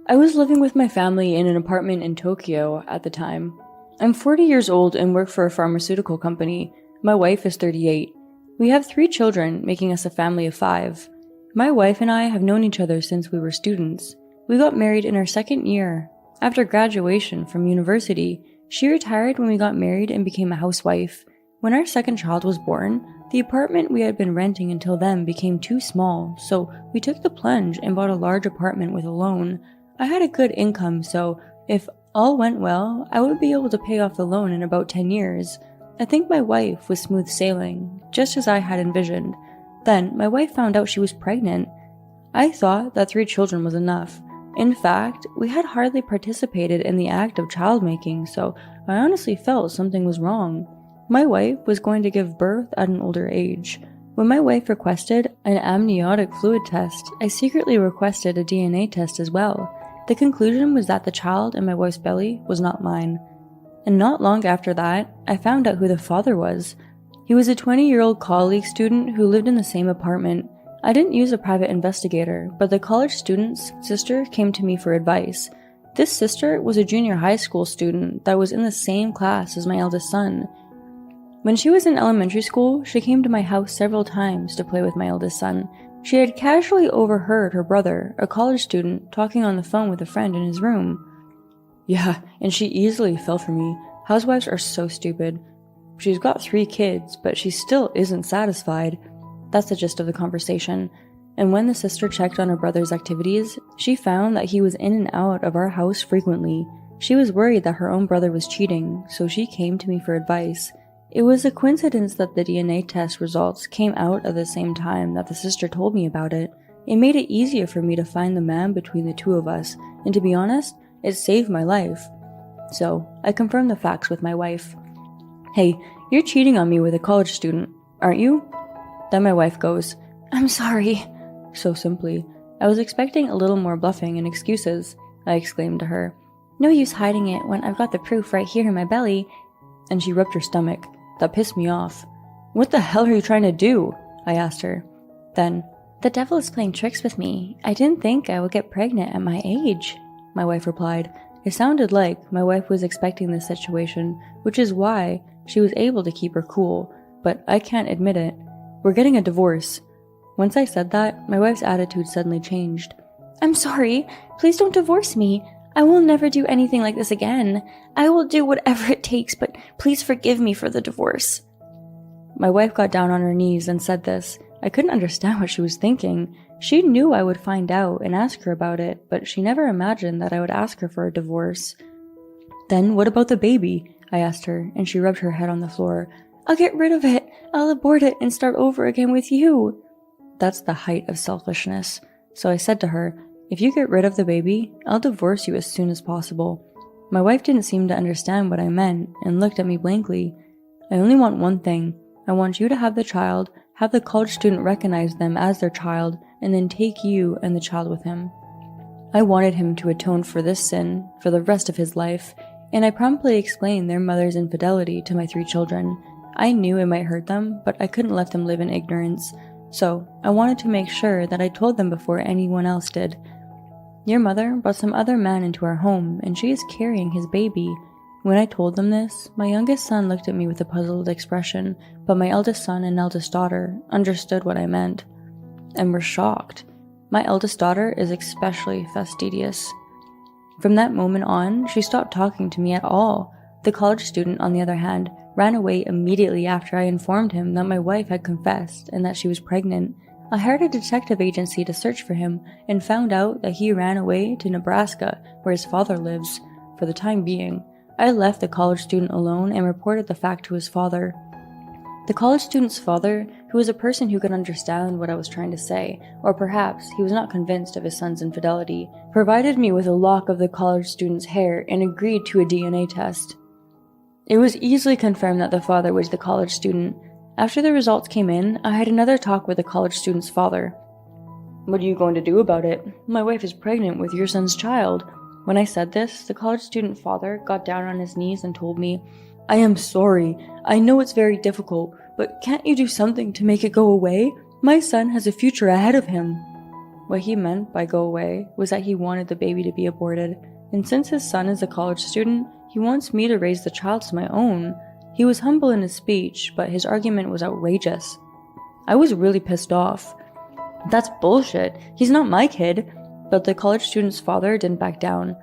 I was living with my family in an apartment in Tokyo at the time. I'm 40 years old and work for a pharmaceutical company. My wife is 38. We have 3 children, making us a family of 5. My wife and I have known each other since we were students. We got married in our 2nd year. After graduation from university, she retired when we got married and became a housewife. When our 2nd child was born, the apartment we had been renting until then became too small, so we took the plunge and bought a large apartment with a loan. I had a good income, so if all went well, I would be able to pay off the loan in about 10 years. I think my wife was smooth sailing, just as I had envisioned. Then, my wife found out she was pregnant. I thought that 3 children was enough. In fact, we had hardly participated in the act of child-making, so I honestly felt something was wrong. My wife was going to give birth at an older age. When my wife requested an amniotic fluid test, I secretly requested a DNA test as well. The conclusion was that the child in my wife's belly was not mine. And not long after that, I found out who the father was. He was a 20-year-old college student who lived in the same apartment. I didn't use a private investigator, but the college student's sister came to me for advice. This sister was a junior high school student that was in the same class as my eldest son. When she was in elementary school, she came to my house several times to play with my eldest son. She had casually overheard her brother, a college student, talking on the phone with a friend in his room. Yeah, and she easily fell for me. Housewives are so stupid. She's got 3 kids, but she still isn't satisfied. That's the gist of the conversation. And when the sister checked on her brother's activities, she found that he was in and out of our house frequently. She was worried that her own brother was cheating, so she came to me for advice. It was a coincidence that the DNA test results came out at the same time that the sister told me about it. It made it easier for me to find the man between the 2 of us, and to be honest, it saved my life. So, I confirmed the facts with my wife. Hey, you're cheating on me with a college student, aren't you? Then my wife goes, I'm sorry. So simply. I was expecting a little more bluffing and excuses. I exclaimed to her. No use hiding it when I've got the proof right here in my belly. And she rubbed her stomach. That pissed me off. What the hell are you trying to do? I asked her. Then, the devil is playing tricks with me. I didn't think I would get pregnant at my age, my wife replied. It sounded like my wife was expecting this situation, which is why she was able to keep her cool, but I can't admit it. We're getting a divorce. Once I said that, my wife's attitude suddenly changed. I'm sorry. Please don't divorce me. I will never do anything like this again. I will do whatever it takes, but please forgive me for the divorce. My wife got down on her knees and said this. I couldn't understand what she was thinking. She knew I would find out and ask her about it, but she never imagined that I would ask her for a divorce. Then what about the baby? I asked her, and she rubbed her head on the floor. I'll get rid of it. I'll abort it and start over again with you. That's the height of selfishness. So I said to her, if you get rid of the baby, I'll divorce you as soon as possible. My wife didn't seem to understand what I meant and looked at me blankly. I only want one thing. I want you to have the child, have the college student recognize them as their child, and then take you and the child with him. I wanted him to atone for this sin for the rest of his life, and I promptly explained their mother's infidelity to my 3 children. I knew it might hurt them, but I couldn't let them live in ignorance. So, I wanted to make sure that I told them before anyone else did. Your mother brought some other man into our home, and she is carrying his baby. When I told them this, my youngest son looked at me with a puzzled expression, but my eldest son and eldest daughter understood what I meant, and were shocked. My eldest daughter is especially fastidious. From that moment on, she stopped talking to me at all. The college student, on the other hand, ran away immediately after I informed him that my wife had confessed and that she was pregnant. I hired a detective agency to search for him and found out that he ran away to Nebraska, where his father lives. For the time being, I left the college student alone and reported the fact to his father. The college student's father, who was a person who could understand what I was trying to say, or perhaps he was not convinced of his son's infidelity, provided me with a lock of the college student's hair and agreed to a DNA test. It was easily confirmed that the father was the college student. After the results came in, I had another talk with the college student's father. What are you going to do about it? My wife is pregnant with your son's child. When I said this, the college student father got down on his knees and told me, I am sorry. I know it's very difficult, but can't you do something to make it go away? My son has a future ahead of him. What he meant by go away was that he wanted the baby to be aborted, and since his son is a college student, he wants me to raise the child as my own. He was humble in his speech, but his argument was outrageous. I was really pissed off. That's bullshit. He's not my kid. But the college student's father didn't back down.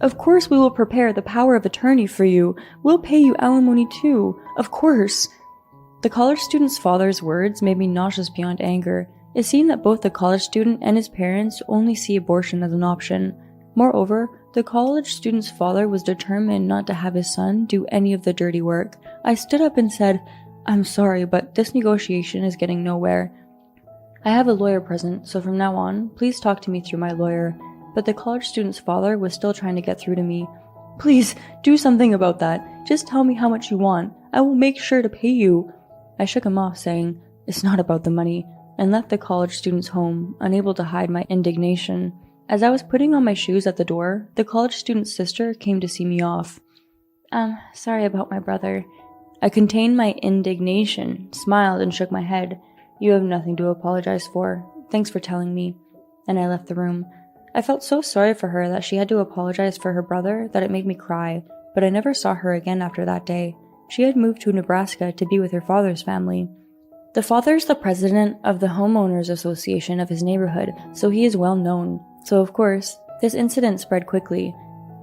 Of course we will prepare the power of attorney for you. We'll pay you alimony too. Of course. The college student's father's words made me nauseous beyond anger. It seemed that both the college student and his parents only see abortion as an option. Moreover, the college student's father was determined not to have his son do any of the dirty work. I stood up and said, "I'm sorry, but this negotiation is getting nowhere. I have a lawyer present, so from now on, please talk to me through my lawyer." But the college student's father was still trying to get through to me. "Please, do something about that. Just tell me how much you want. I will make sure to pay you." I shook him off, saying, "It's not about the money," and left the college student's home, unable to hide my indignation. As I was putting on my shoes at the door, the college student's sister came to see me off. Sorry about my brother." I contained my indignation, smiled, and shook my head. "You have nothing to apologize for. Thanks for telling me." And I left the room. I felt so sorry for her that she had to apologize for her brother that it made me cry, but I never saw her again after that day. She had moved to Nebraska to be with her father's family. The father's the president of the homeowners association of his neighborhood, so he is well known. So of course, this incident spread quickly.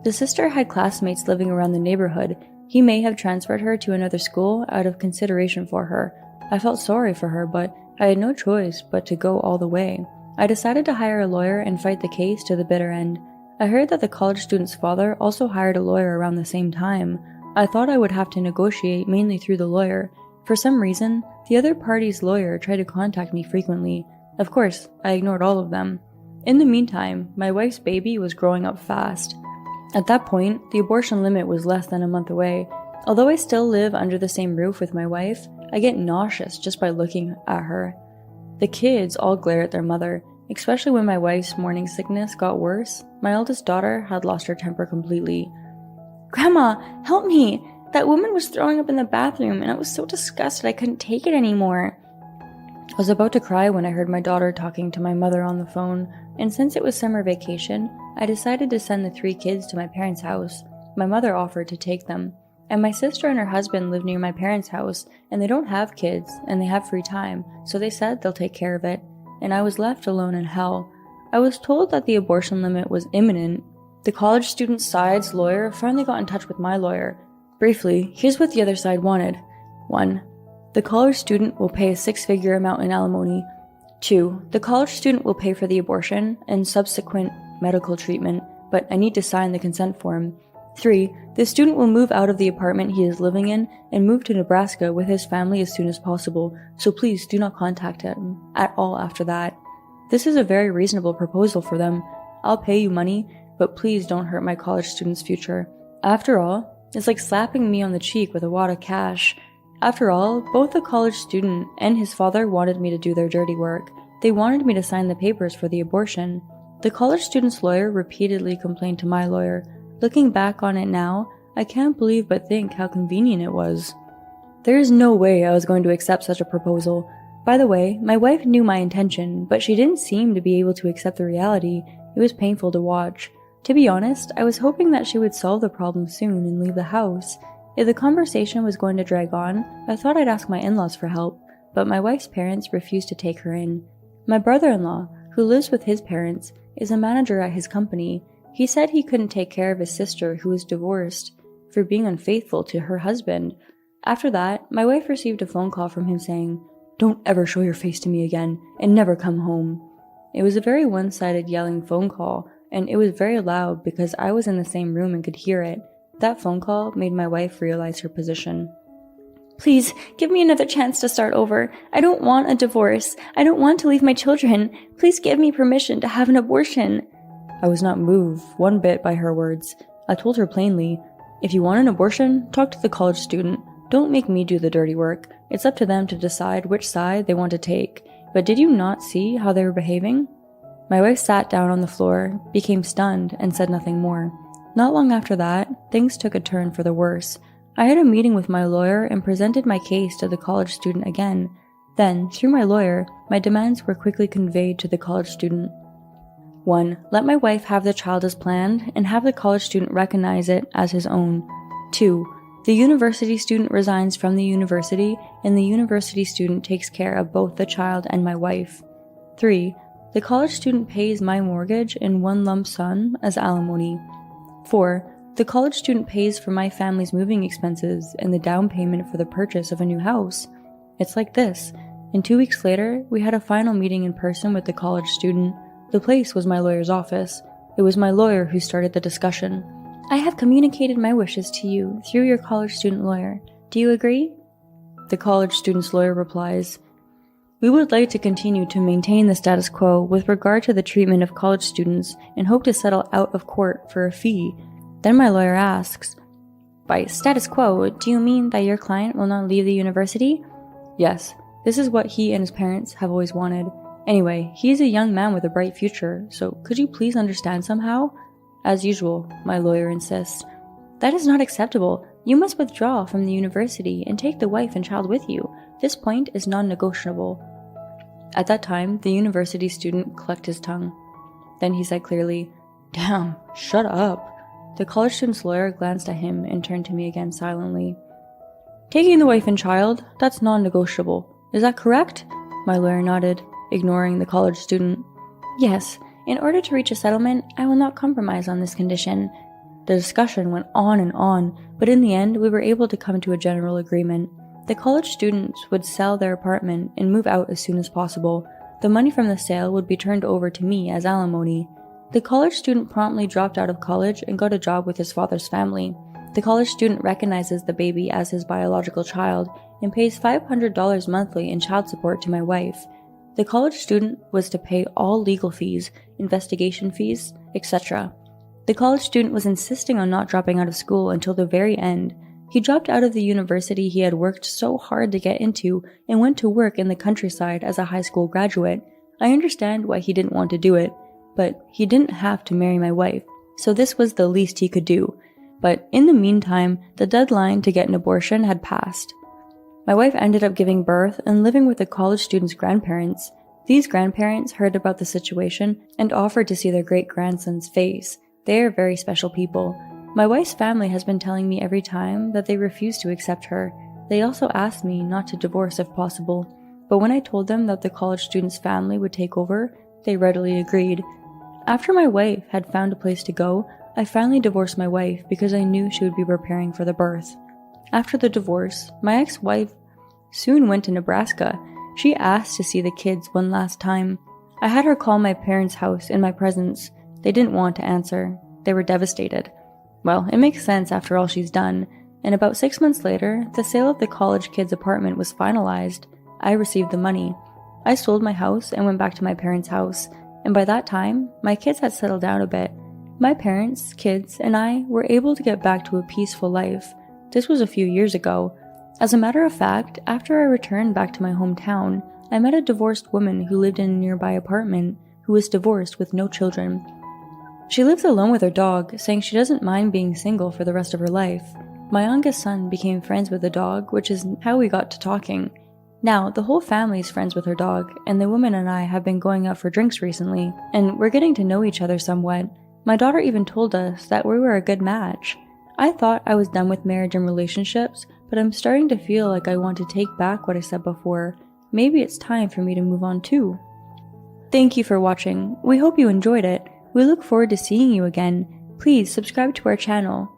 The sister had classmates living around the neighborhood. He may have transferred her to another school out of consideration for her. I felt sorry for her, but I had no choice but to go all the way. I decided to hire a lawyer and fight the case to the bitter end. I heard that the college student's father also hired a lawyer around the same time. I thought I would have to negotiate mainly through the lawyer. For some reason, the other party's lawyer tried to contact me frequently. Of course, I ignored all of them. In the meantime, my wife's baby was growing up fast. At that point, the abortion limit was less than a month away. Although I still live under the same roof with my wife, I get nauseous just by looking at her. The kids all glare at their mother, especially when my wife's morning sickness got worse. My eldest daughter had lost her temper completely. "Grandma, help me! That woman was throwing up in the bathroom and I was so disgusted I couldn't take it anymore." I was about to cry when I heard my daughter talking to my mother on the phone, and since it was summer vacation, I decided to send the 3 kids to my parents' house. My mother offered to take them. And my sister and her husband live near my parents' house, and they don't have kids, and they have free time, so they said they'll take care of it. And I was left alone in hell. I was told that the abortion limit was imminent. The college student side's lawyer finally got in touch with my lawyer. Briefly, here's what the other side wanted. 1. The college student will pay a 6-figure amount in alimony. 2. The college student will pay for the abortion and subsequent medical treatment, but I need to sign the consent form. 3. The student will move out of the apartment he is living in and move to Nebraska with his family as soon as possible, so please do not contact him at all after that. This is a very reasonable proposal for them. I'll pay you money, but please don't hurt my college student's future. After all, it's like slapping me on the cheek with a wad of cash. After all, both the college student and his father wanted me to do their dirty work. They wanted me to sign the papers for the abortion. The college student's lawyer repeatedly complained to my lawyer. Looking back on it now, I can't believe but think how convenient it was. There is no way I was going to accept such a proposal. By the way, my wife knew my intention, but she didn't seem to be able to accept the reality. It was painful to watch. To be honest, I was hoping that she would solve the problem soon and leave the house. If the conversation was going to drag on, I thought I'd ask my in-laws for help, but my wife's parents refused to take her in. My brother-in-law, who lives with his parents, is a manager at his company. He said he couldn't take care of his sister, who was divorced, for being unfaithful to her husband. After that, my wife received a phone call from him saying, "Don't ever show your face to me again, and never come home." It was a very one-sided yelling phone call, and it was very loud because I was in the same room and could hear it. That phone call made my wife realize her position. "Please, give me another chance to start over. I don't want a divorce. I don't want to leave my children. Please give me permission to have an abortion." I was not moved one bit by her words. I told her plainly, "If you want an abortion, talk to the college student. Don't make me do the dirty work. It's up to them to decide which side they want to take. But did you not see how they were behaving?" My wife sat down on the floor, became stunned, and said nothing more. Not long after that, things took a turn for the worse. I had a meeting with my lawyer and presented my case to the college student again. Then, through my lawyer, my demands were quickly conveyed to the college student. 1. Let my wife have the child as planned and have the college student recognize it as his own. 2. The university student resigns from the university and the university student takes care of both the child and my wife. 3. The college student pays my mortgage in one lump sum as alimony. 4. The college student pays for my family's moving expenses and the down payment for the purchase of a new house. It's like this. And 2 weeks later, we had a final meeting in person with the college student. The place was my lawyer's office. It was my lawyer who started the discussion. I have communicated my wishes to you through your college student lawyer. Do you agree? The college student's lawyer replies, We would like to continue to maintain the status quo with regard to the treatment of college students and hope to settle out of court for a fee. Then my lawyer asks, By status quo, do you mean that your client will not leave the university? Yes, this is what he and his parents have always wanted. Anyway, he is a young man with a bright future, so could you please understand somehow? As usual, my lawyer insists. That is not acceptable. You must withdraw from the university and take the wife and child with you. This point is non-negotiable. At that time, the university student clucked his tongue. Then he said clearly, Damn, shut up. The college student's lawyer glanced at him and turned to me again silently. Taking the wife and child, that's non-negotiable. Is that correct? My lawyer nodded, ignoring the college student. Yes. In order to reach a settlement, I will not compromise on this condition. The discussion went on, but in the end, we were able to come to a general agreement. The college students would sell their apartment and move out as soon as possible. The money from the sale would be turned over to me as alimony. The college student promptly dropped out of college and got a job with his father's family. The college student recognizes the baby as his biological child and pays $500 monthly in child support to my wife. The college student was to pay all legal fees, investigation fees, etc. The college student was insisting on not dropping out of school until the very end. He dropped out of the university he had worked so hard to get into and went to work in the countryside as a high school graduate. I understand why he didn't want to do it, but he didn't have to marry my wife, so this was the least he could do. But in the meantime, the deadline to get an abortion had passed. My wife ended up giving birth and living with the college student's grandparents. These grandparents heard about the situation and offered to see their great-grandson's face. They are very special people. My wife's family has been telling me every time that they refuse to accept her. They also asked me not to divorce if possible, but when I told them that the college student's family would take over, they readily agreed. After my wife had found a place to go, I finally divorced my wife because I knew she would be preparing for the birth. After the divorce, my ex-wife soon went to Nebraska. She asked to see the kids one last time. I had her call my parents' house in my presence. They didn't want to answer. They were devastated. Well, it makes sense after all she's done. And about 6 months later, the sale of the college kid's apartment was finalized. I received the money. I sold my house and went back to my parents' house. And by that time, my kids had settled down a bit. My parents, kids, and I were able to get back to a peaceful life. This was a few years ago. As a matter of fact, after I returned back to my hometown, I met a divorced woman who lived in a nearby apartment, who was divorced with no children. She lives alone with her dog, saying she doesn't mind being single for the rest of her life. My youngest son became friends with the dog, which is how we got to talking. Now, the whole family is friends with her dog, and the woman and I have been going out for drinks recently, and we're getting to know each other somewhat. My daughter even told us that we were a good match. I thought I was done with marriage and relationships, but I'm starting to feel like I want to take back what I said before. Maybe it's time for me to move on too. Thank you for watching. We hope you enjoyed it. We look forward to seeing you again. Please subscribe to our channel.